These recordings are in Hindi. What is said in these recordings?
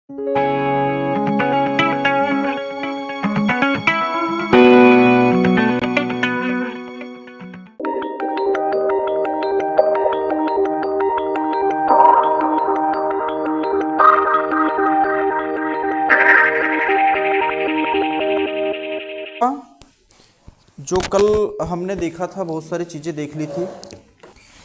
जो कल हमने देखा था, बहुत सारी चीजें देख ली थी।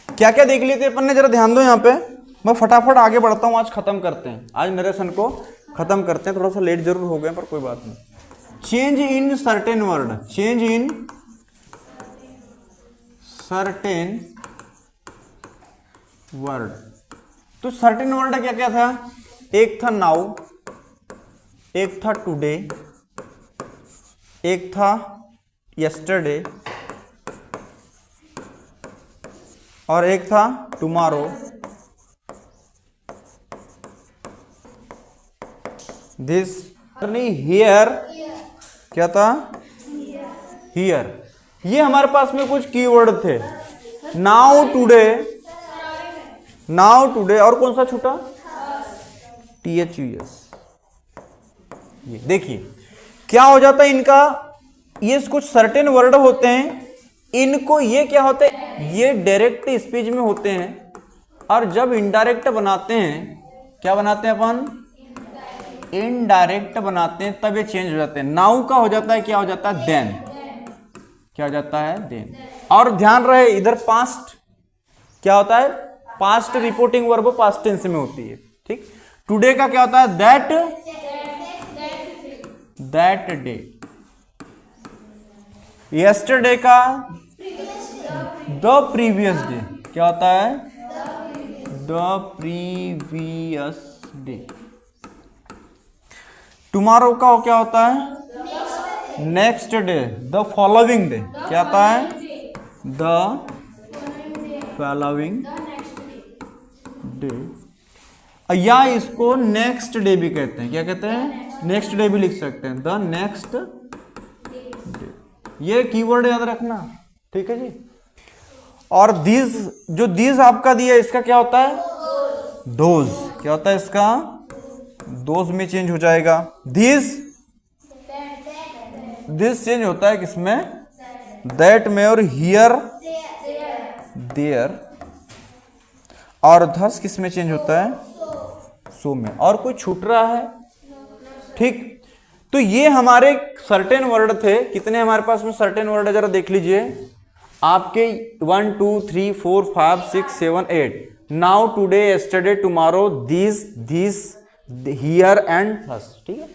क्या क्या देख ली थी अपन ने, जरा ध्यान दो यहाँ पे। मैं फटाफट आगे बढ़ता हूँ, आज खत्म करते हैं, आज नरेशन को खत्म करते हैं। थोड़ा सा लेट जरूर हो गए पर कोई बात नहीं। Change in certain word, change in certain word. तो सर्टेन वर्ड क्या क्या था? एक था नाउ, एक था टुडे, एक था यस्टरडे और एक था टुमारो। दिस नहीं, हियर क्या था? हियर। ये हमारे पास में कुछ कीवर्ड थे। नाउ टुडे, नाउ टुडे और कौन सा छूटा? THUS। ये देखिए क्या हो जाता है इनका, ये कुछ सर्टेन वर्ड होते हैं, इनको ये क्या होते हैं, ये डायरेक्ट स्पीच में होते हैं। और जब इनडायरेक्ट बनाते हैं, क्या बनाते हैं अपन? इनडायरेक्ट बनाते हैं, तब ये चेंज हो जाते हैं। नाउ का हो जाता है, क्या हो जाता है? देन। क्या हो जाता है? देन। और ध्यान रहे इधर पास्ट क्या होता है? Past reporting verb past tense में होती है। ठीक। टुडे का क्या होता है? That day. यस्टरडे का द प्रीवियस डे। क्या होता है? The previous day. टुमारो का क्या होता है? Next day, the following day. क्या आता है? The following day. या इसको नेक्स्ट डे भी कहते हैं। क्या कहते हैं? नेक्स्ट डे भी लिख सकते हैं, द नेक्स्ट डे। ये कीवर्ड याद रखना, ठीक है जी। और दिस, जो दिस आपका दिया, इसका क्या होता है? दोज। क्या होता है इसका? दोज में चेंज हो जाएगा। दिस चेंज होता है किसमें? दैट में। और हियर, देयर। और धस किस में चेंज होता है? सो में। और कोई छूट रहा है? ठीक। तो ये हमारे सर्टेन वर्ड थे। कितने हमारे पास में सर्टेन वर्ड है, जरा देख लीजिए आपके। 1 2 3 4 5 6 7 8। Now, today, yesterday, tomorrow, this, here and thus. ठीक है।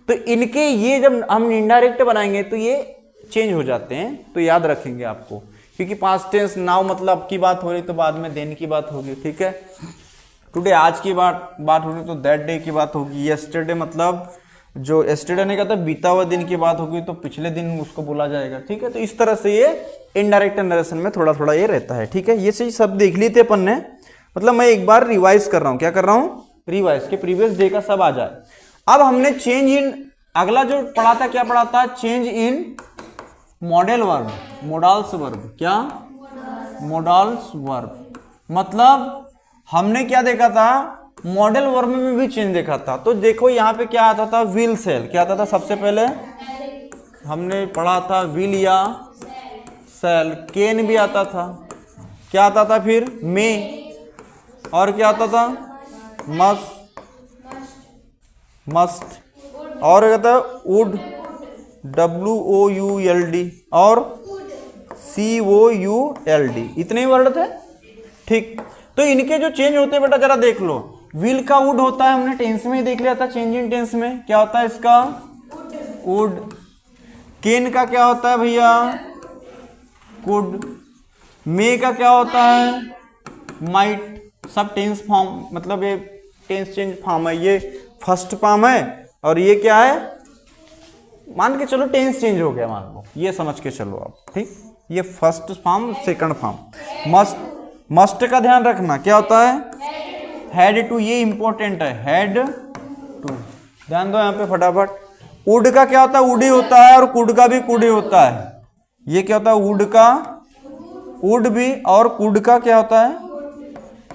तो इनके ये जब हम इनडायरेक्ट बनाएंगे तो ये चेंज हो जाते हैं, तो याद रखेंगे आपको, क्योंकि पास्ट टेंस नाउ मतलब की बात हो रही तो बाद में देन की बात होगी। ठीक है। टुडे आज की बात हो रही तो दैट डे की बात होगी। यस्टरडे मतलब जो यस्टरडे ने कहा था बीता हुआ दिन की बात होगी तो पिछले दिन उसको बोला जाएगा। ठीक है। तो इस तरह से ये इनडायरेक्ट नरेशन में थोड़ा थोड़ा ये रहता है। ठीक है। ये चीज सब देख ली थी अपन ने, मतलब मैं एक बार रिवाइज कर रहा हूं। क्या कर रहा हूं? रिवाइज के प्रीवियस डे का सब आ जाए। अब हमने चेंज इन, अगला जो पढ़ा था, क्या पढ़ा था? Change in modal verb, modals verb. क्या? Modals verb. मतलब हमने क्या देखा था? मॉडल वर्ब में भी चेंज देखा था। तो देखो यहाँ पे क्या आता था? Will, shall. क्या आता था? सबसे पहले हमने पढ़ा था विल या सेल। केन भी आता था। क्या आता था फिर? मे। और क्या आता था? मस्ट। और क्या था? वुड, WOULD और COULD। इतने ही वर्ड थे। ठीक। तो इनके जो चेंज होते हैं बेटा जरा देख लो। विल का वुड होता है, हमने टेंस में ही देख लिया था। चेंज इन टेंस में क्या होता है इसका? वुड। केन का क्या होता है भैया? कुड। मे का क्या होता है? माइट। सब टेंस फॉर्म, मतलब ये टेंस चेंज फॉर्म है। ये फर्स्ट फॉर्म है और ये क्या है? मान के चलो टेंस चेंज हो गया, मान लो, ये समझ के चलो आप। ठीक। ये first form, second form. Must का ध्यान रखना, क्या होता है? Had to. ये इंपॉर्टेंट है, हेड टू। ध्यान दो यहाँ पे फटाफट। वुड का क्या होता है? वुड ही होता है। और कुड का भी कुड ही होता है। ये क्या होता है? वुड का वुड भी, और कुड का क्या होता है?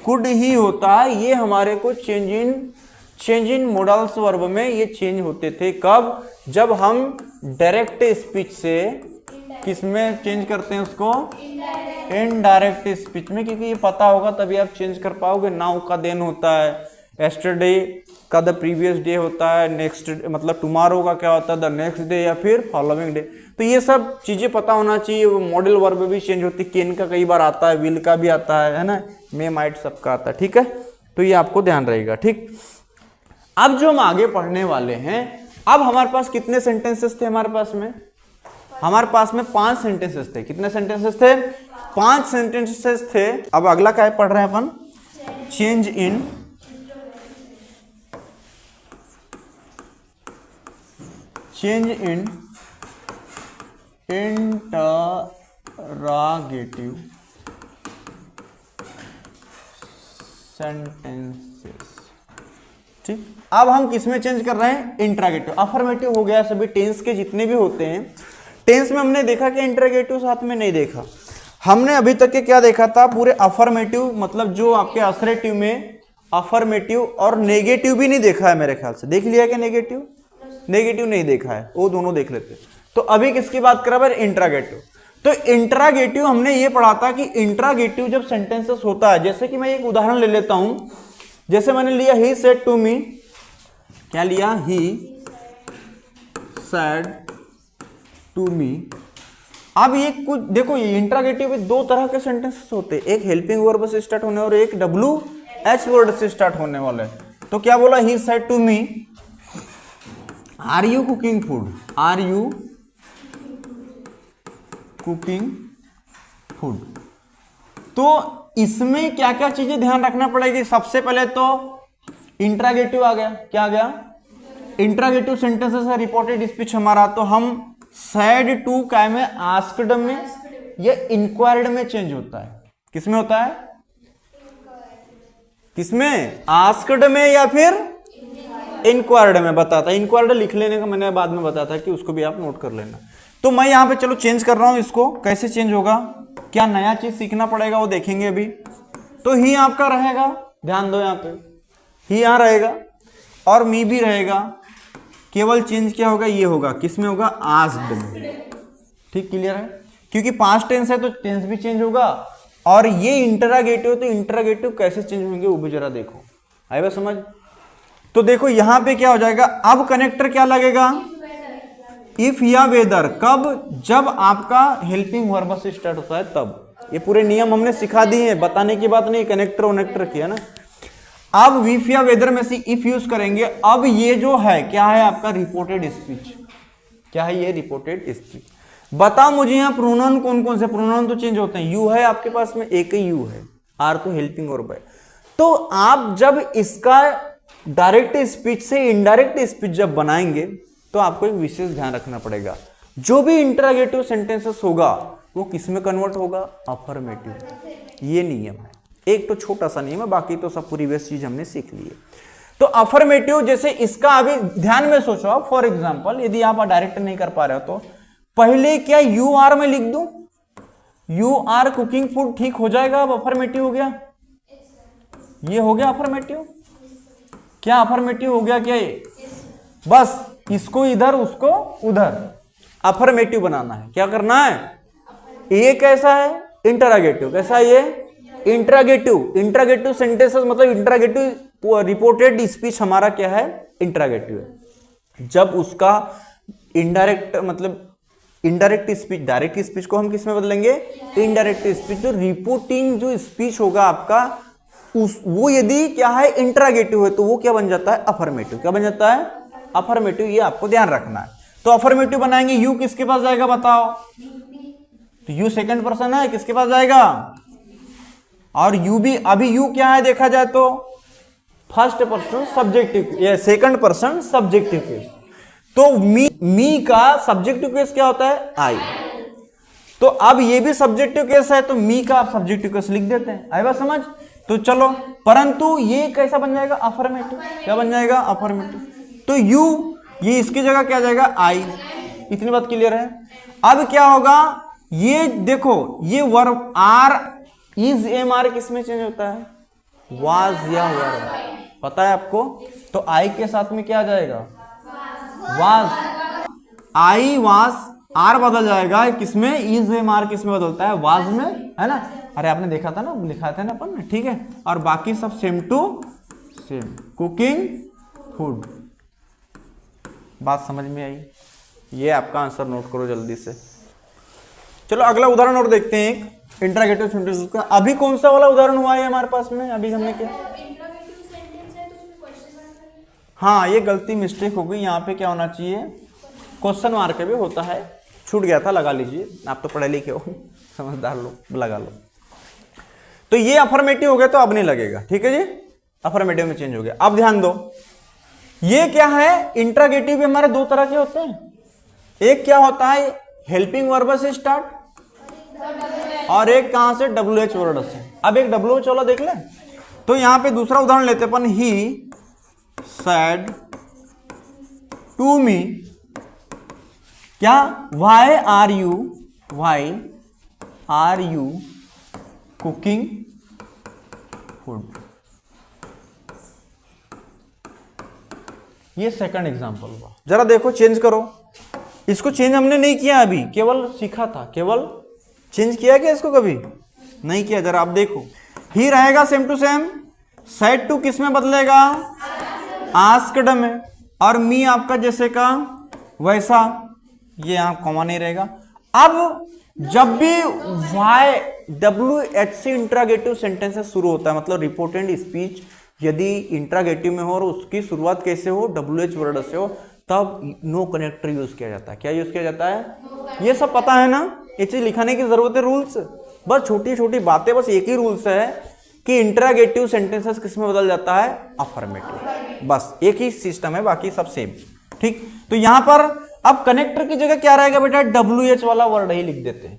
कुड ही होता है। ये हमारे को change in change in models verb में ये चेंज होते थे कब? जब हम डायरेक्ट स्पीच से किस में चेंज करते हैं उसको? इनडायरेक्ट स्पीच में, क्योंकि ये पता होगा तभी आप चेंज कर पाओगे। नाउ का देन होता है, यस्टरडे का द प्रीवियस डे होता है, नेक्स्ट मतलब टुमारो का क्या होता है? द नेक्स्ट डे या फिर फॉलोइंग डे। तो ये सब चीजें पता होना चाहिए। मॉडल वर्ब भी चेंज होती है, केन का कई बार आता है, विल का भी आता है ना, मे माइट सबका आता है, ठीक है। तो ये आपको ध्यान रहेगा, ठीक। अब जो हम आगे पढ़ने वाले हैं, अब हमारे पास कितने सेंटेंसेस थे हमारे पास में? हमारे पास में 5 सेंटेंसेस थे। कितने सेंटेंसेस थे? 5 सेंटेंसेस थे। अब अगला क्या पढ़ रहे हैं अपन? चेंज इन इंटरॉगेटिव सेंटेंसेस, ठीक। अब हम किस में चेंज कर रहे हैं? इंटरॉगेटिव। अफर्मेटिव हो गया सभी टेंस के जितने भी होते हैं। टेंस में हमने देखा कि इंटरॉगेटिव साथ में नहीं देखा। हमने अभी तक के क्या देखा था? पूरे अफर्मेटिव, मतलब जो आपके असरेटिव में अफर्मेटिव और नेगेटिव भी नहीं देखा है मेरे ख्याल से। देख लिया क्या नेगेटिव? नेगेटिव नहीं देखा है, वो दोनों देख लेते। तो अभी किसकी बात कर रहा है? इंटरॉगेटिव। तो इंटरॉगेटिव हमने ये पढ़ा था कि इंटरॉगेटिव जब सेंटेंसेस होता है, जैसे कि मैं एक उदाहरण ले लेता हूं। जैसे मैंने लिया ही सेड टू मी, क्या लिया? He said to me. अब ये कुछ देखो, ये इंटरॉगेटिव में 2 तरह के सेंटेंसेस होते हैं, एक हेल्पिंग वर्ब से स्टार्ट होने और एक WH वर्ड से स्टार्ट होने वाले। तो क्या बोला? He said to me, are you cooking food? Are you cooking food? तो इसमें क्या क्या चीजें ध्यान रखना पड़ेगी? सबसे पहले तो इंटरॉगेटिव आ गया। क्या आ गया? इंटरॉगेटिव सेंटेंसेस है रिपोर्टेड स्पीच हमारा। तो हम सैड टू क्या में? आस्क्ड में या इंक्वायर्ड में चेंज होता है। किसमें होता है? किसमें? आस्क्ड में या फिर इंक्वायर्ड में। बताता है, इंक्वायर्ड लिख लेने का मैंने बाद में बताया था कि उसको भी आप नोट कर लेना। तो मैं यहां पे चलो चेंज कर रहा हूं इसको। कैसे चेंज होगा? क्या नया चीज सीखना पड़ेगा वो देखेंगे अभी। तो ही आपका रहेगा, ध्यान दो, यहां पे ही यहां रहेगा और मी भी रहेगा। केवल चेंज क्या होगा? ये होगा, किसमें होगा? आस्क्ड में। ठीक, क्लियर है? क्योंकि पास्ट टेंस है तो टेंस भी चेंज होगा, और ये इंटरॉगेटिव, तो इंटरॉगेटिव कैसे चेंज होंगे वो भी जरा देखो। आएगा समझ? तो देखो यहां पे क्या हो जाएगा, अब कनेक्टर क्या लगेगा? इफ या वेदर। कब? जब आपका हेल्पिंग वर्ब से स्टार्ट होता है तब। ये पूरे नियम हमने सिखा दिए हैं, बताने की बात नहीं, कनेक्टर वनेक्टर किया ना। अब इफ या वेदर में से इफ यूज करेंगे। अब ये जो है क्या है आपका? Reported speech. क्या है ये? Reported speech. बताओ मुझे यहाँ प्रोनाउन कौन कौन से? प्रोनाउन तो चेंज होते हैं। यू है आपके पास में, एक ही यू है, आर तो हेल्पिंग वर्ब है। तो आप जब इसका डायरेक्ट स्पीच से इनडायरेक्ट स्पीच जब बनाएंगे तो आपको एक विशेष ध्यान रखना पड़ेगा। जो भी इंटरॉगेटिव सेंटेंसेस होगा वो किस में कन्वर्ट होगा? अफर्मेटिव। ये नियम है, एक तो छोटा सा नियम है, बाकी तो सब प्रीवियस चीज हमने सीख ली है। तो अफर्मेटिव, जैसे इसका अभी ध्यान में सोचो। फॉर एग्जाम्पल यदि आप डायरेक्ट नहीं कर पा रहे हो तो पहले क्या यू आर में लिख दूं? यू आर कुकिंग फूड, ठीक हो जाएगा। अब अफर्मेटिव हो गया, ये हो गया अफर्मेटिव। क्या अफर्मेटिव हो गया क्या ये? बस इसको इधर उसको उधर अफर्मेटिव बनाना है। क्या करना है? ये कैसा है? इंटरॉगेटिव। कैसा है ये? इंटरॉगेटिव। इंटरॉगेटिव सेंटेंसेस मतलब इंटरॉगेटिव रिपोर्टेड स्पीच हमारा क्या है? इंटरॉगेटिव है। जब उसका इनडायरेक्ट मतलब इनडायरेक्ट स्पीच, डायरेक्ट स्पीच को हम किस में बदलेंगे? Indirect speech. जो रिपोर्टिंग जो स्पीच होगा आपका वो यदि क्या है? इंटरॉगेटिव है तो वो क्या बन जाता है? अफर्मेटिव। क्या बन जाता है? अफर्मेटिव। ये आपको ध्यान रखना है। तो अफर्मेटिव बनाएंगे, यू किसके पास जाएगा बताओ? तो यू सेकंड पर्सन है, किसके पास जाएगा? और यू भी, अभी यू क्या है देखा जाए तो फर्स्ट पर्सन सब्जेक्टिव या सेकंड पर्सन सब्जेक्टिव केस। तो मी का सब्जेक्टिव केस क्या होता है? आई। तो अब ये भी सब्जेक्टिव केस है तो मी का आप सब्जेक्टिव केस लिख देते हैं। आई बात समझ? तो चलो, परंतु ये कैसा बन जाएगा? अफर्मेटिव। क्या बन जाएगा? अफर्मेटिव। तो यू, ये इसकी जगह क्या जाएगा? आई। इतनी बात क्लियर है? अब क्या होगा? ये देखो, ये verb are, is, am, are किस में चेंज होता है? वाज या वर्ब। पता है आपको? तो आई के साथ में क्या आ जाएगा, वाज, आई वाज, आर बदल जाएगा किसमें, इज में, आर किसमें बदलता है, वाज में, है ना। अरे आपने देखा था ना, लिखा था ना अपन ने, ठीक है। और बाकी सब same to same, cooking, food. बात समझ में आई? ये आपका आंसर नोट करो जल्दी से। चलो अगला उदाहरण और देखते हैं, एक इंट्रागेटिव सेंटेंस का। अभी कौन सा वाला उदाहरण हुआ है हमारे पास में, अभी हमने क्या, हाँ ये गलती मिस्टेक हो गई, यहाँ पे क्या होना चाहिए, क्वेश्चन मार्क भी होता है, छूट गया था, लगा लीजिए, आप तो पढ़े लिखे हो, समझदार लोग, लगा लो। तो ये अफर्मेटिव हो गया तो अब नहीं लगेगा, ठीक है जी, अफर्मेटिव में चेंज हो गया। अब ध्यान दो, ये क्या है, इंट्रागेटिव भी हमारे दो तरह के होते हैं। एक क्या होता है, हेल्पिंग वर्ब से स्टार्ट, और एक कहां से, WH वर्ड से। अब एक WH वाला देख ले। तो यहां पे दूसरा उदाहरण लेते अपन, ही said to me, क्या, why are you cooking food? ये सेकंड एग्जांपल हुआ। जरा देखो, चेंज करो इसको। चेंज हमने नहीं किया अभी, केवल सीखा था, केवल चेंज किया क्या इसको, कभी नहीं किया। जरा आप देखो, ही रहेगा same to same, said to किस में बदलेगा, आस्क्ड में, और मी आपका जैसे का वैसा, ये यहां कॉमा नहीं रहेगा। अब जब भी WH से इंट्रागेटिव सेंटेंसेस शुरू होता है, मतलब रिपोर्ट एंड स्पीच यदि इंट्रागेटिव में हो और उसकी शुरुआत कैसे हो, WH वर्ड से हो, तब नो कनेक्टर यूज किया जाता है। क्या यूज किया जाता है, ये सब पता है ना, ये चीज लिखाने की जरूरत है, रूल्स, बस छोटी छोटी बातें, बस एक ही रूल्स है कि इंट्रागेटिव सेंटेंसेस किस में बदल जाता है, अफर्मेटिव, बस एक ही सिस्टम है, बाकी सब सेम, ठीक। तो यहां पर अब कनेक्टर की जगह क्या रहेगा बेटा, WH वाला वर्ड ही लिख देते हैं।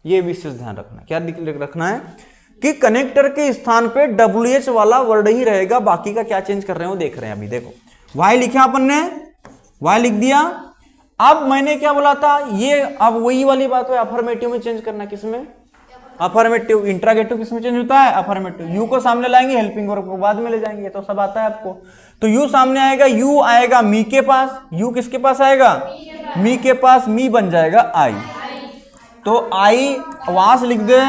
ये विशेष ध्यान रखना, क्या रखना है कि कनेक्टर के स्थान पे WH वाला वर्ड ही रहेगा, बाकी का क्या चेंज कर रहे हैं वो देख रहे हैं। अभी देखो, वाई लिखा अपन ने, वाई लिख दिया। अब मैंने क्या बोला था, ये अब वही वाली बात है, अफर्मेटिव में चेंज करना, किसमें, अफर्मेटिव। इंट्रागेटिव किसमें चेंज होता है, अफर्मेटिव। यू को सामने लाएंगे, हेल्पिंग वर्ब को बाद में ले जाएंगे, तो सब आता है आपको। तो यू सामने आएगा, यू आएगा मी के पास, यू किसके पास आएगा, मी के पास, मी बन जाएगा आई। तो आई वास लिख दे,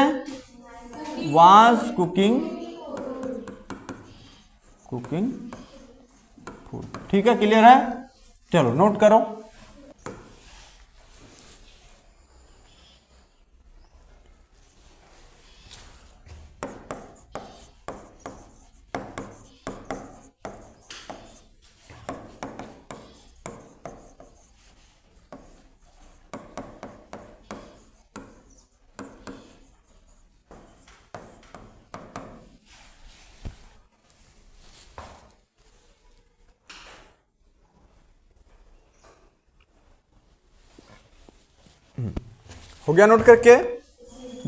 वास कुकिंग फूड, ठीक है, क्लियर है। चलो नोट करो, हो गया नोट करके।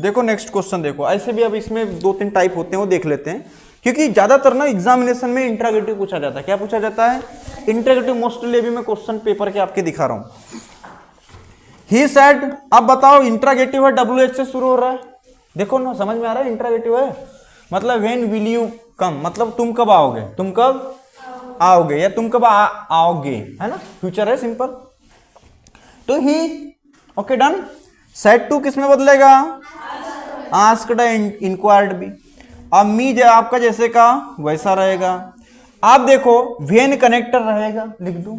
देखो नेक्स्ट क्वेश्चन देखो, ऐसे भी अब इसमें दो तीन टाइप होते हैं, वो देख लेते हैं, क्योंकि ज्यादातर ना एग्जामिनेशन में इंट्रागेटिव पूछा जाता है। क्या पूछा जाता है, इंट्रागेटिव। मोस्टली अभी मैं क्वेश्चन पेपर के आपके दिखा रहा हूं। ही सेड, अब बताओ इंट्रागेटिव है, WH से शुरू हो रहा है, देखो ना, समझ में आ रहा है, इंट्रागेटिव है, मतलब व्हेन विल यू कम, मतलब तुम कब आओगे, तुम कब आओगे, या तुम कब आओगे, है ना, फ्यूचर है, सिंपल। तो ही, ओके डन। सेड टू किस में बदलेगा, आस्क्ड, इंक्वायर्ड भी। अब मी आपका जैसे का वैसा रहेगा। आप देखो वेन कनेक्टर रहेगा, लिख दो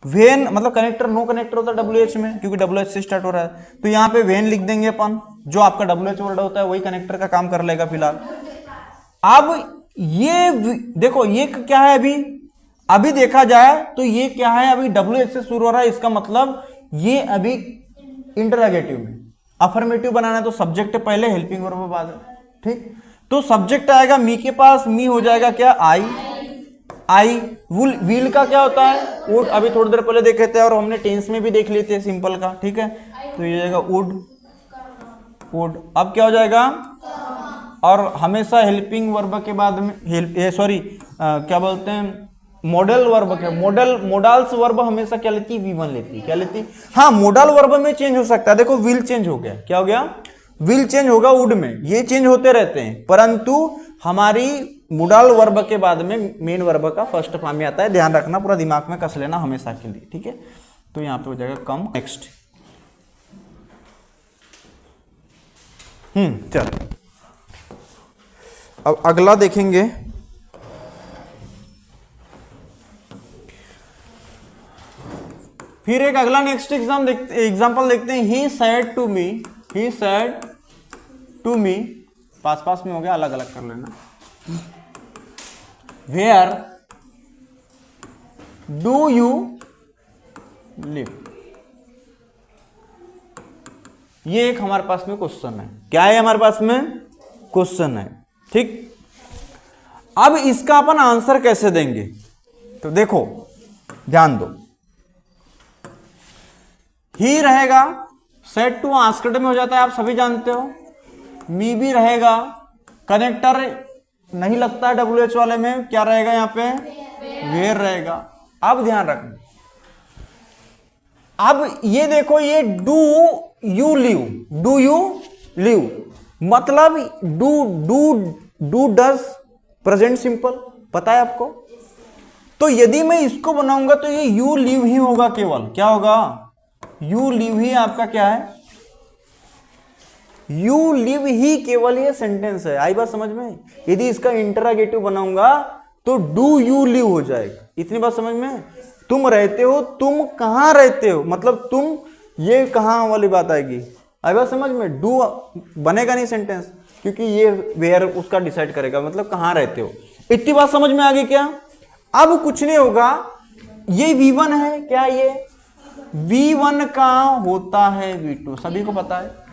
वेन, मतलब कनेक्टर, नो कनेक्टर होता है WH में, क्योंकि WH से स्टार्ट हो रहा है, तो यहाँ पे वेन लिख देंगे अपन, जो आपका WH वर्ड होता है वही कनेक्टर का काम कर लेगा फिलहाल। अब ये देखो, ये क्या है, अभी देखा जाए तो ये क्या है, अभी WH से शुरू हो रहा है, इसका मतलब ये अभी इंट्रागेटिव में। अफर्मेटिव बनाना है तो सब्जेक्ट पहले, हेल्पिंग वर्ब बाद, ठीक। तो सब्जेक्ट आएगा मी के पास, मी हो जाएगा क्या, आई। व्हील का क्या होता है, वुड, अभी थोड़ी देर पहले देखे थे, और हमने टेंस में भी देख लेते हैं सिंपल का, ठीक है। तो ये जाएगा वुड। अब क्या हो जाएगा, और हमेशा हेल्पिंग वर्ब के बाद में क्या बोलते हैं, मॉडल वर्ब के, मोडाल्स वर्ब हमेशा क्या लेती, V1 लेती, क्या लेती, हाँ, मोडल वर्ब में चेंज हो सकता है। देखो विल चेंज हो गया, क्या हो गया, विल चेंज होगा वुड में, ये चेंज होते रहते हैं, परंतु हमारी मुडाल वर्ब के बाद में मेन वर्ब का फर्स्ट फॉर्म में आता है, ध्यान रखना, पूरा दिमाग में कस लेना हमेशा के लिए, ठीक है। तो यहाँ पे हो जाएगा कम। नेक्स्ट चलो अब अगला देखेंगे। फिर एक अगला नेक्स्ट एग्जाम्पल देखते हैं। ही सेड टू मी, पास पास में हो गया, अलग अलग कर लेना। वेयर डू यू लिव, ये एक हमारे पास में क्वेश्चन है। क्या है हमारे पास में? क्वेश्चन है, ठीक। अब इसका अपन आंसर कैसे देंगे? तो देखो ध्यान दो, ही रहेगा, सेट टू आस्क्ड में हो जाता है, आप सभी जानते हो। मी भी रहेगा, कनेक्टर नहीं लगता है WH वाले में, क्या रहेगा यहां पे? वेयर रहेगा। अब ध्यान रखना, अब ये देखो, ये डू यू लिव मतलब डू डज प्रेजेंट सिंपल, पता है आपको। तो यदि मैं इसको बनाऊंगा तो ये यू लिव ही होगा, केवल क्या होगा? यू लिव ही आपका क्या है? यू लिव ही केवल ये सेंटेंस है। आई बात समझ में? यदि इसका इंटरोगेटिव बनाऊंगा तो डू यू लिव हो जाएगा। इतनी बात समझ में? तुम रहते हो, तुम कहां रहते हो, मतलब तुम, ये कहां वाली बात आएगी। आई बात समझ में? डू बनेगा नहीं सेंटेंस, क्योंकि ये वेयर उसका डिसाइड करेगा, मतलब कहां रहते हो। इतनी बात समझ में आ गई क्या? अब कुछ नहीं होगा, ये V1 है, क्या ये V1 का होता है V2, सभी को पता है।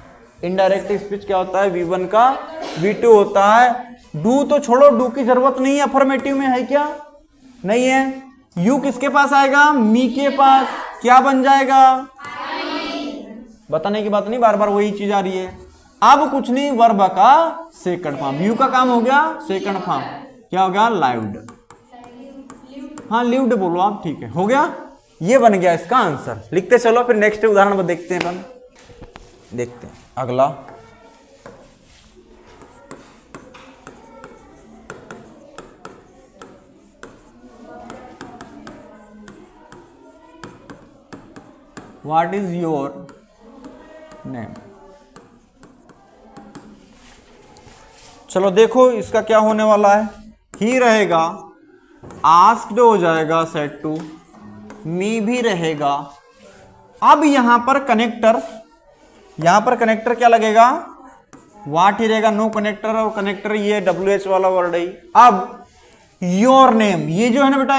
इनडायरेक्ट स्पीच क्या होता है? V1 का V2 होता है। डू तो छोड़ो, डू की जरूरत नहीं है, अफर्मेटिव में है क्या? नहीं है। यू किसके पास आएगा? मी के पास। क्या बन जाएगा? बताने की बात नहीं, बार बार वही चीज आ रही है। अब कुछ नहीं, वर्ब का सेकंड फॉर्म, यू का काम हो गया सेकंड फॉर्म, क्या हो गया? लाइव्ड। हाँ लिव्ड बोलो आप, ठीक है, हो गया। ये बन गया इसका आंसर। लिखते चलो, फिर नेक्स्ट उदाहरण देखते हैं अपन। देखते हैं अगला। What is your name? चलो देखो इसका क्या होने वाला है। ही रहेगा, आस्क्ड हो जाएगा सेट टू, मी भी रहेगा। अब यहां पर कनेक्टर क्या लगेगा? वाट ही रहेगा, नो कनेक्टर, और कनेक्टर ये WH वाला वर्ड है। अब योर नेम, ये जो है ना बेटा,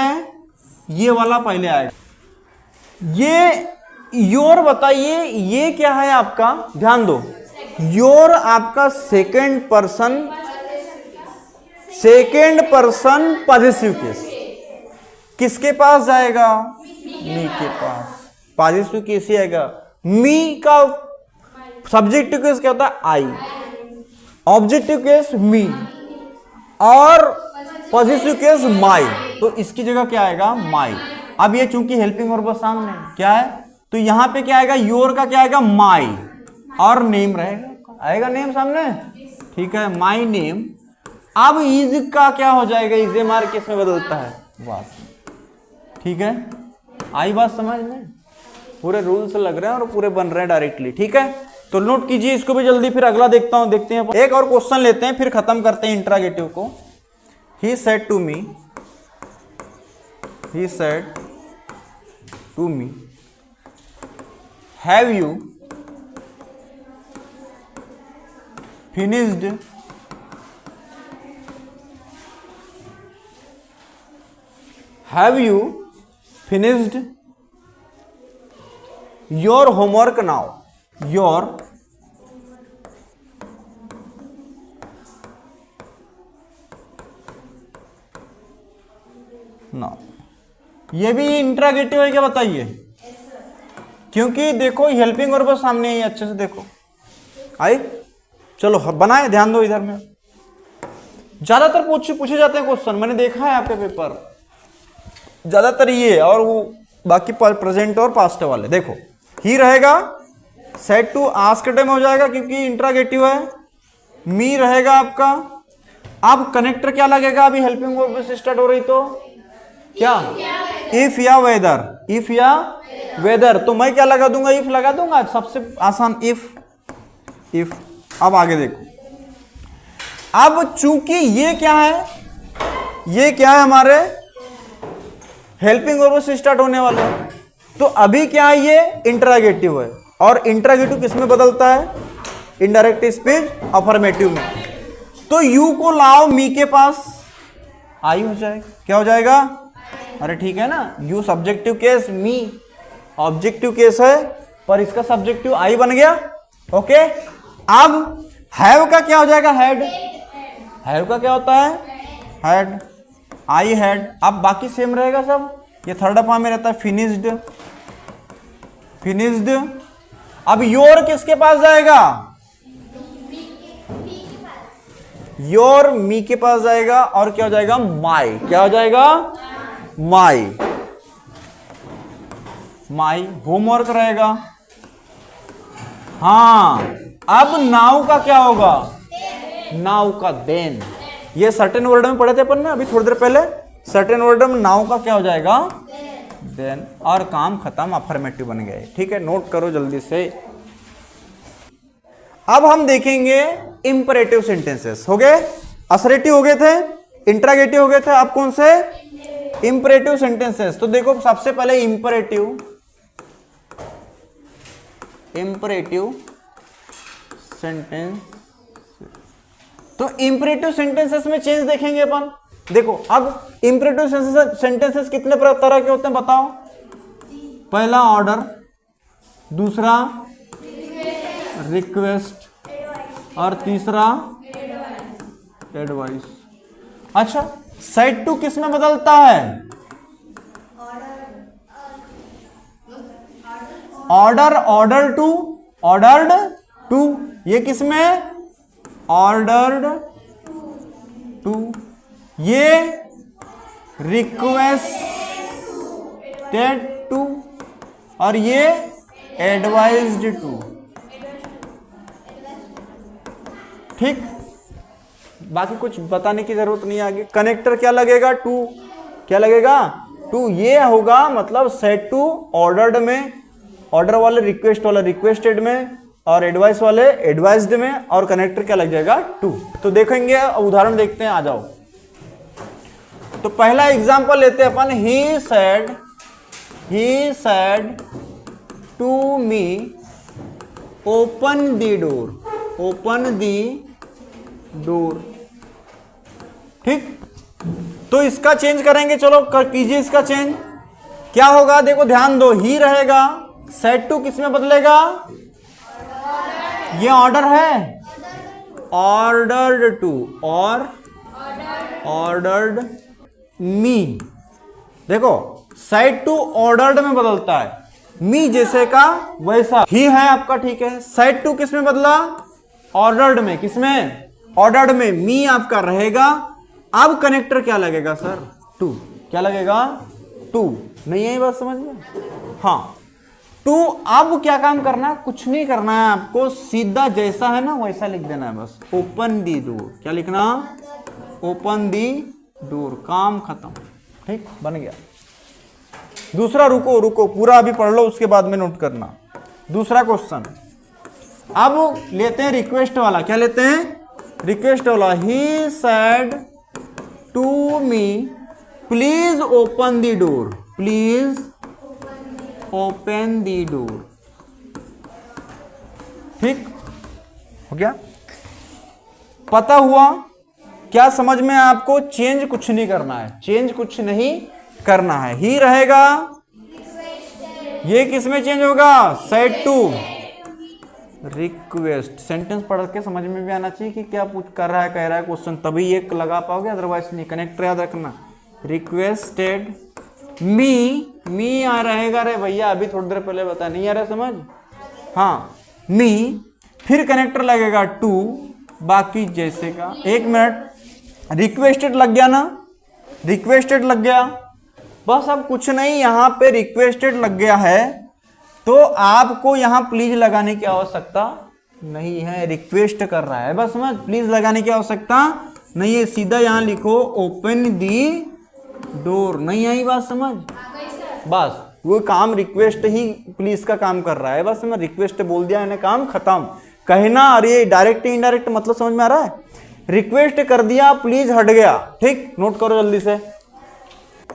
ये वाला पहले आएगा। ये योर बताइए, ये क्या है आपका? ध्यान दो, योर आपका सेकेंड पर्सन पॉजिटिव केस। किसके पास जाएगा? मी के पास। पॉजिटिव केस ही आएगा। मी का सब्जेक्टिव केस क्या होता है? आई। ऑब्जेक्टिव केस मी, और पॉजिटिव केस माई। तो इसकी जगह क्या आएगा? माई। अब ये चूंकि हेल्पिंग वर्ब सामने क्या है, तो यहां पे क्या आएगा? योर का क्या आएगा? माई, और नेम रहेगा, आएगा नेम सामने, ठीक है, माई नेम। अब इज का क्या हो जाएगा? इज मार किस में बदलता है? वास। ठीक है, आई बात समझ में? पूरे रूल्स लग रहे हैं और पूरे बन रहे हैं डायरेक्टली, ठीक है। तो नोट कीजिए इसको भी जल्दी, फिर अगला देखते हैं। एक और क्वेश्चन लेते हैं, फिर खत्म करते हैं इंट्रागेटिव को। He said to me, have you finished your homework now? ये भी इंट्रागेटिव है क्या? बताइए। क्योंकि देखो हेल्पिंग वर्ब सामने ही, अच्छे से देखो आई। चलो बनाए, ध्यान दो इधर में। ज्यादातर पूछे जाते हैं क्वेश्चन, मैंने देखा है आपके पेपर, ज्यादातर ये, और वो बाकी प्रेजेंट और पास्ट वाले। देखो ही रहेगा, सेड टू आस्क्ड में हो जाएगा क्योंकि इंट्रागेटिव है। मी रहेगा आपका अब कनेक्टर क्या लगेगा, अभी हेल्पिंग वर्ब से स्टार्ट हो रही तो क्या, इफ या वेदर, इफ या वेदर, तो मैं क्या लगा दूंगा, इफ लगा दूंगा, सबसे आसान इफ, इफ। अब आगे देखो, अब चूंकि ये क्या है, ये क्या है हमारे हेल्पिंग वर्ब से स्टार्ट होने वाले हैं, तो अभी क्या है, ये इंटरोगेटिव है, और इंटरोगेटिव किसमें बदलता है, इनडायरेक्ट स्पीच अफर्मेटिव में। तो यू को लाओ मी के पास, आई हो जाएगा, क्या हो जाएगा, अरे ठीक है ना, you subjective case, me objective case है, पर इसका सब्जेक्टिव आई बन गया। ओके, अब हैव का क्या हो जाएगा, हैड, हैव का क्या होता है, हैड, आई हैड। अब बाकी सेम रहेगा सब, ये थर्ड फॉर्म में रहता है फिनिश्ड, फिनिश्ड। अब योर किसके पास जाएगा, योर मी के पास जाएगा, और क्या हो जाएगा, माई, क्या हो जाएगा, माई, माई होमवर्क रहेगा। हाँ, अब नाउ का क्या होगा, नाउ का देन, ये सर्टेन वर्ड में पढ़े थे अपन ने अभी थोड़ी देर पहले, सर्टेन वर्ड में नाउ का क्या हो जाएगा, देन, और काम खत्म, अफर्मेटिव बन गए। ठीक है, नोट करो जल्दी से। अब हम देखेंगे इंपरेटिव सेंटेंसेस, हो गए, असरेटिव हो गए थे, इंट्रागेटिव हो गए थे, अब कौन से, इंपरेटिव सेंटेंसेस। तो देखो सबसे पहले इंपरेटिव, इंपरेटिव सेंटेंस, तो इंपरेटिव सेंटेंसेस में चेंज देखेंगे अपन। देखो अब इंपरेटिव सेंटेंसेस कितने तरह के होते हैं बताओ, पहला ऑर्डर, दूसरा रिक्वेस्ट, और तीसरा एडवाइस। अच्छा, सेड टू किस में बदलता है, order, order to, ordered to, ये किस में, ऑर्डर्ड टू, ये रिक्वेस्टेड टू, और ये एडवाइज्ड टू। ठीक, बाकी कुछ बताने की जरूरत नहीं है आगे। कनेक्टर क्या लगेगा, टू, क्या लगेगा, टू, ये होगा मतलब सेट टू ऑर्डर्ड में, ऑर्डर वाले रिक्वेस्ट वाला रिक्वेस्टेड में, और एडवाइस वाले एडवाइज्ड में, और कनेक्टर क्या लग जाएगा, टू। तो देखेंगे, उदाहरण देखते हैं, आ जाओ। तो पहला एग्जांपल लेते हैं अपन, he said to me open the door, open the door. ठीक, तो इसका चेंज करेंगे, चलो कीजिए इसका चेंज, क्या होगा, देखो ध्यान दो, ही रहेगा, सेड टू किस में बदलेगा, ये ऑर्डर है, ऑर्डर्ड टू, और ऑर्डर्ड मी। देखो सेड टू ऑर्डर्ड में बदलता है, मी जैसे का वैसा ही है आपका, ठीक है। सेड टू किस में बदला, ऑर्डर्ड में, किस में, ऑर्डर्ड में, मी आपका रहेगा। अब कनेक्टर क्या लगेगा सर, टू, क्या लगेगा, टू, नहीं है बात समझ में, हाँ, टू। अब क्या काम करना है, कुछ नहीं करना है आपको, सीधा जैसा है ना वैसा लिख देना है बस, ओपन दी डोर, क्या लिखना, ओपन दी डोर, काम खत्म। ठीक, बन गया। दूसरा, रुको रुको, पूरा अभी पढ़ लो, उसके बाद में नोट करना। दूसरा क्वेश्चन, अब लेते हैं रिक्वेस्ट वाला, क्या लेते हैं, रिक्वेस्ट वाला। He said to me please open the door, please open the door. ठीक हो गया, पता हुआ, क्या समझ में आपको, चेंज कुछ नहीं करना है, चेंज कुछ नहीं करना है, ही रहेगा। ये किस में चेंज होगा, सेड टू रिक्वेस्ट। सेंटेंस पढ़ के समझ में भी आना चाहिए कि क्या पूछ कर रहा है, कह रहा है क्वेश्चन, तभी ये लगा पाओगे, अदरवाइज नहीं। कनेक्टर याद रखना, रिक्वेस्टेड मी आ रहेगा, रे भैया अभी थोड़ी देर पहले बता, नहीं आ रहा समझ, हाँ, मी, फिर कनेक्टर लगेगा टू, बाकी जैसे का। एक मिनट, रिक्वेस्टेड लग गया ना, रिक्वेस्टेड लग गया, बस अब कुछ नहीं, यहां पे रिक्वेस्टेड लग गया है, तो आपको यहां प्लीज लगाने की आवश्यकता नहीं है, रिक्वेस्ट कर रहा है बस, समझ, प्लीज लगाने की आवश्यकता नहीं है, सीधा यहाँ लिखो ओपन दी डोर। नहीं आई बात समझ? बस वो काम रिक्वेस्ट ही पुलिस का काम कर रहा है, बस मैं रिक्वेस्ट बोल दिया इन्हें, काम खत्म। कहना और ये डायरेक्ट इनडायरेक्ट मतलब समझ में आ रहा है? रिक्वेस्ट कर दिया प्लीज हट गया, ठीक, नोट करो जल्दी से।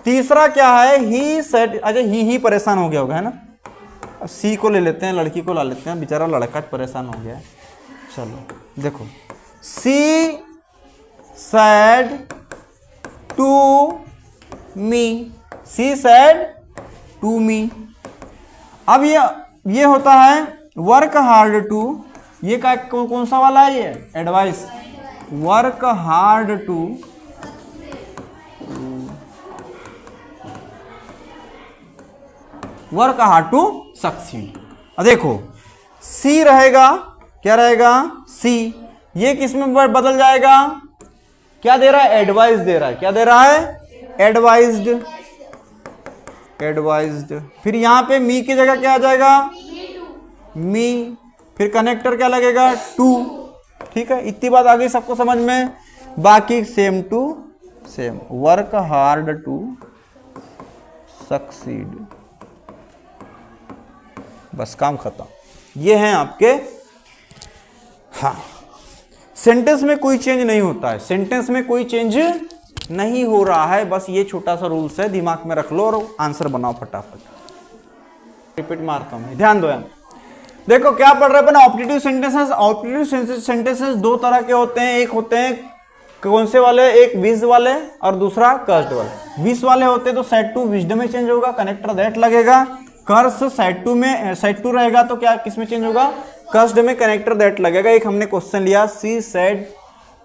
तीसरा क्या है? ही सेड, अच्छा ही परेशान हो गया होगा है ना। सी को ले लेते हैं, लड़की को ला लेते हैं, बेचारा लड़का परेशान हो गया है। चलो देखो, she said to me, she said to me. अब ये होता है वर्क हार्ड टू, ये का कौन सा वाला है? ये advice, work hard to succeed. अब देखो सी रहेगा, क्या रहेगा? सी, ये किस में बदल जाएगा? क्या दे रहा है? एडवाइस दे रहा है। क्या दे रहा है? Advised, advised. फिर यहां पे मी की जगह क्या आ जाएगा? मी। फिर कनेक्टर क्या लगेगा? टू। ठीक है, इतनी बात आ गई सबको समझ में? बाकी same to same, work hard to succeed, बस काम खत्म। ये हैं आपके, हाँ, सेंटेंस में कोई चेंज नहीं होता है, सेंटेंस में कोई चेंज नहीं हो रहा है, बस ये छोटा सा रूल्स है, दिमाग में रख लो और आंसर बनाओ फटाफट। रिपीट मारता हूं, ध्यान दो। देखो क्या पढ़ रहे हैं अपन? Optative sentences. ऑप्टेटिव सेंटेंसेस दो तरह के होते हैं, एक होते हैं कौन से वाले? एक विज वाले और दूसरा कर्स्ड वाले। विज वाले होते तो सेड टू विज्ड में चेंज होगा, कनेक्टर दैट लगेगा। कर्स सेड टू में, सेड टू रहेगा तो क्या किस में चेंज होगा? कर्स्ड में कनेक्टर दैट लगेगा। एक हमने क्वेश्चन लिया, she said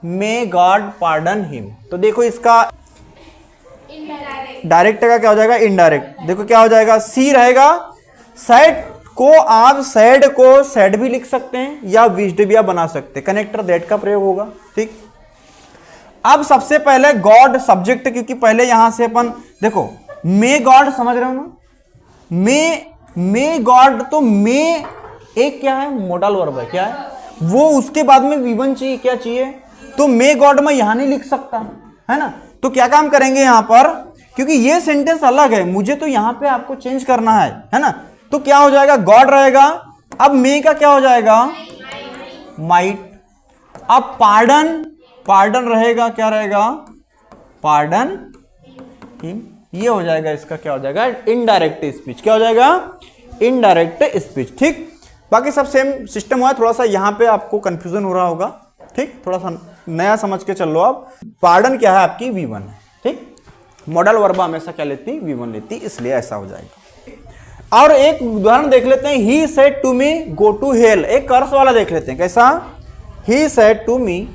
may God pardon him, तो देखो इसका डायरेक्ट का क्या हो जाएगा? इनडायरेक्ट। देखो क्या हो जाएगा? सी रहेगा, सेड को आप सैड को सैड भी लिख सकते हैं या विज्ड भी आप बना सकते हैं, कनेक्टर दैट का प्रयोग होगा। ठीक, अब सबसे पहले गॉड सब्जेक्ट, क्योंकि पहले यहां से अपन देखो मे गॉड, समझ रहे हो ना? मे गॉड, तो मे एक क्या है? मॉडल वर्ब है। क्या है वो? उसके बाद में V1 चाहिए, क्या चाहिए? तो मे गॉड में यहां नहीं लिख सकता है ना। तो क्या काम करेंगे यहां पर, क्योंकि ये सेंटेंस अलग है, मुझे तो यहां पे आपको चेंज करना है ना। तो क्या हो जाएगा? गॉड रहेगा। अब मे का क्या हो जाएगा? माइट। अब पार्डन, पार्डन रहेगा, क्या रहेगा? Pardon him. ये हो जाएगा, इसका क्या हो जाएगा? Indirect speech. क्या हो जाएगा? Indirect speech. ठीक, बाकी सब सेम सिस्टम हुआ है, थोड़ा सा यहाँ पे आपको कंफ्यूजन हो रहा होगा। ठीक, थोड़ा सा नया समझ के चल लो आप। पार्डन क्या है? आपकी V1 है। ठीक, मॉडल वर्ब हमेशा क्या लेती? V1 लेती, इसलिए ऐसा हो जाएगा। और एक उदाहरण देख लेते हैं, he said to me go to hell. एक कर्स वाला देख लेते हैं, कैसा? He said to me,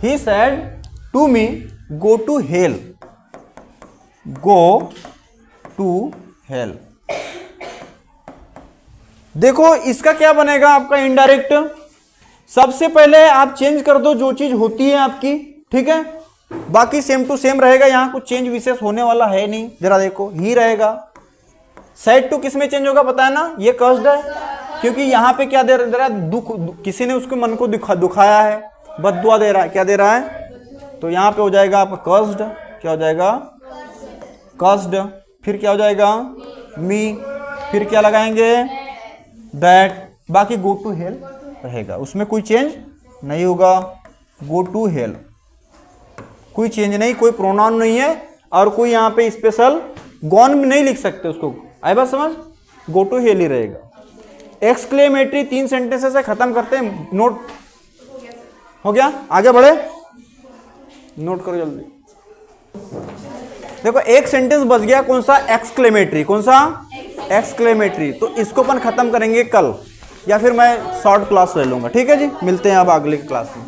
he said to me go to hell, go to hell। देखो इसका क्या बनेगा आपका? इनडायरेक्ट। सबसे पहले आप चेंज कर दो जो चीज होती है आपकी, ठीक है, बाकी सेम टू सेम रहेगा, यहां कुछ चेंज विशेष होने वाला है नहीं। जरा देखो, ही रहेगा। सेड टू किस में चेंज होगा पता है ना? ये कर्स्ड है, क्योंकि यहां पे क्या दे रहा है? दुख, किसी ने उसके मन को दुखाया है, बद्दुआ दे रहा है। क्या दे रहा है? तो यहां पे हो जाएगा आपका कर्स्ड। क्या हो जाएगा? कर्स्ड। फिर क्या हो जाएगा? मी। फिर क्या लगाएंगे? दैट। बाकी गो टू हेल रहेगा, उसमें कोई चेंज नहीं होगा। गो टू हेल, कोई चेंज नहीं, कोई प्रोनाउन नहीं है, और कोई यहाँ पे स्पेशल गॉन में नहीं लिख सकते उसको। आई बात समझ? गो टू हेल ही रहेगा। एक्सक्लेमेटरी 3 सेंटेंसेस से खत्म करते हैं। नोट हो गया? आगे बढ़े, नोट करो जल्दी। देखो एक सेंटेंस बच गया, कौन सा? एक्सक्लेमेटरी। कौन सा? एक्सक्लेमेटरी। तो इसको अपन खत्म करेंगे कल, या फिर मैं शॉर्ट क्लास ले लूंगा। ठीक है जी, मिलते हैं अब अगली क्लास में।